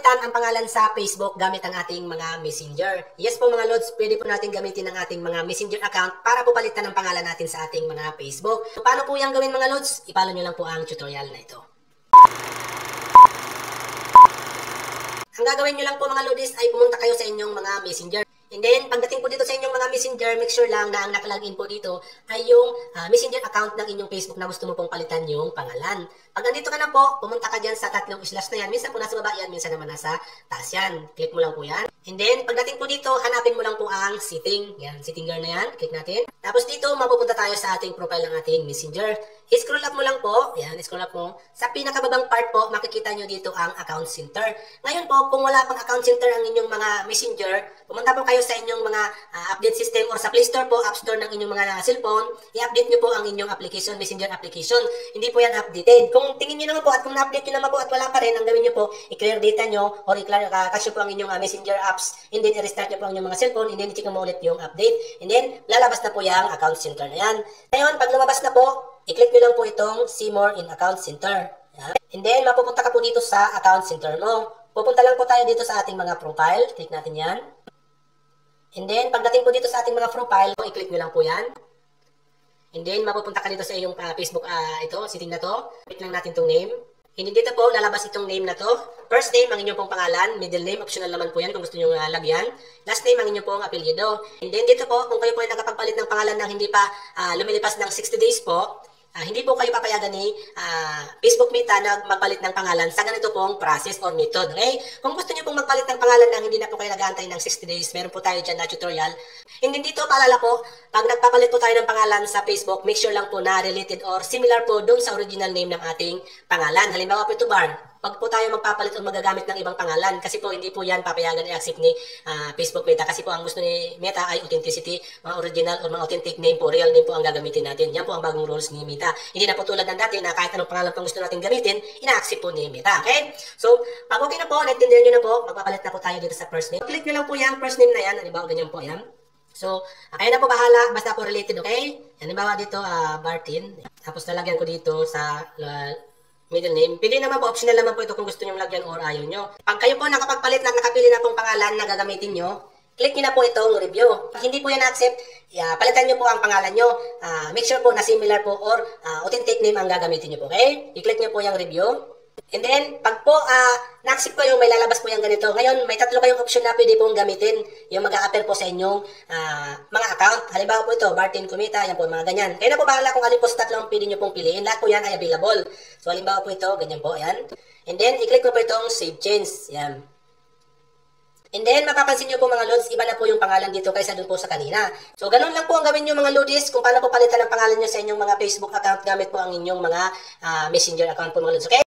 palitan ang pangalan sa Facebook gamit ang ating mga messenger. Yes po mga lods, pwede po natin gamitin ang ating mga messenger account para po palitan ang pangalan natin sa ating mga Facebook. So, paano po yung gawin mga lods? I-follow nyo lang po ang tutorial na ito. Ang gagawin nyo lang po mga lodis ay pumunta kayo sa inyong mga messenger. And then, pagdating po dito sa inyong mga messenger, make sure lang na ang nakalagin po dito ay yung messenger account ng inyong Facebook na gusto mo pong palitan yung pangalan. Pag nandito ka na po, pumunta ka dyan sa tatlong slash na yan. Minsan po nasa baba yan, minsan naman nasa taas yan. Click mo lang po yan. And then, pagdating po dito, hanapin mo lang po ang setting. Yan, setting na yan. Click natin. Tapos dito, mapupunta tayo sa ating profile ng ating messenger. I-scroll up mo lang po. Yan, scroll up mo. Sa pinakababang part po, makikita nyo dito ang account center. Ngayon po, kung wala pang account center ang inyong mga messenger, pumunta po kayo sa inyong mga update system or sa Play Store po, App Store ng inyong mga cellphone, i-update nyo po ang inyong application, messenger application. Hindi po yan updated. Kung tingin nyo naman po at kung na-update nyo naman po at wala pa rin, ang gawin nyo po, i-clear data nyo or i-cache po ang inyong messenger apps, and then i-restart nyo po ang inyong mga cellphone, and then i-check mo ulit yung update, and then lalabas na po yung account center na yan. Ngayon, pag lumabas na po, i-click nyo lang po itong See More in Account Center. Yan. And then, mapupunta ka po dito sa account center mo. Pupunta lang po tayo dito sa ating mga profile. Click natin yan. And then, pagdating po dito sa ating mga profile, i-click nyo lang po yan. And then, mapupunta ka dito sa iyong Facebook, ito, setting na to. Click lang natin itong name. And then, dito po, lalabas itong name na to. First name, ang inyong pong pangalan. Middle name, optional naman po yan kung gusto nyo lagyan. Last name, ang inyong pong apelyido. And then, dito po, kung kayo po ay nakapagpalit ng pangalan na hindi pa lumilipas ng 60 days po, hindi po kayo papayagan ni Facebook Meta na magpalit ng pangalan sa ganito pong process or method. Okay? Kung gusto niyo pong magpalit ng pangalan na hindi na po kayo nag-aantay ng 60 days, meron po tayo dyan na tutorial. And then dito, paalala po, pag nagpapalit po tayo ng pangalan sa Facebook, make sure lang po na related or similar po doon sa original name ng ating pangalan. Halimbawa po ito, Barn. Pag po tayo magpapalit o magagamit ng ibang pangalan, kasi po hindi po yan papayagan i-accept ni Facebook Meta, kasi po ang gusto ni Meta ay authenticity, mga original or mga authentic name po, real name po ang gagamitin natin. Yan po ang bagong rules ni Meta. Hindi na po tulad ng dati na kahit anong pangalan pang gusto natin gamitin, ina-accept po ni Meta. Okay? So, pag okay na po, naintindihan nyo na po, magpapalit na po tayo dito sa first name. Click nyo lang po yung first name na yan, halimbawa ganyan po yan. So, kayo na po bahala, basta po related, okay? Halimbawa dito, Bartin. Tapos nalagyan ko dito sa middle name. Pili naman po, optional naman po ito kung gusto nyo lagyan or ayaw nyo. Pag kayo po nakapagpalit na nakapili na pong pangalan na gagamitin nyo, click nyo na po itong review. Pag hindi po yan accept, palitan nyo po ang pangalan nyo. Make sure po na similar po or authentic name ang gagamitin nyo po. Okay? I-click nyo po yung review. And then, pag po na-accept ko yung may lalabas po yung ganito. Ngayon, may tatlo kayong option na pwede pong gamitin yung mag-a-appear po sa inyong mga account. Halimbawa po ito, Bartin Kumita, yan po, mga ganyan. Kayo na po bahala kung alin po sa tatlong pwede nyo pong piliin. Lahat po yan ay available. So, halimbawa po ito, ganyan po, yan. And then, i-click mo po itong Save Change. Yan. And then, mapapansin nyo po mga lods, iba na po yung pangalan dito kaysa dun po sa kanina. So, ganun lang po ang gawin nyo mga lodis kung paano po palitan ang pangalan nyo sa inyong mga Facebook account gamit po ang inyong mga messenger account po mga lods. Okay?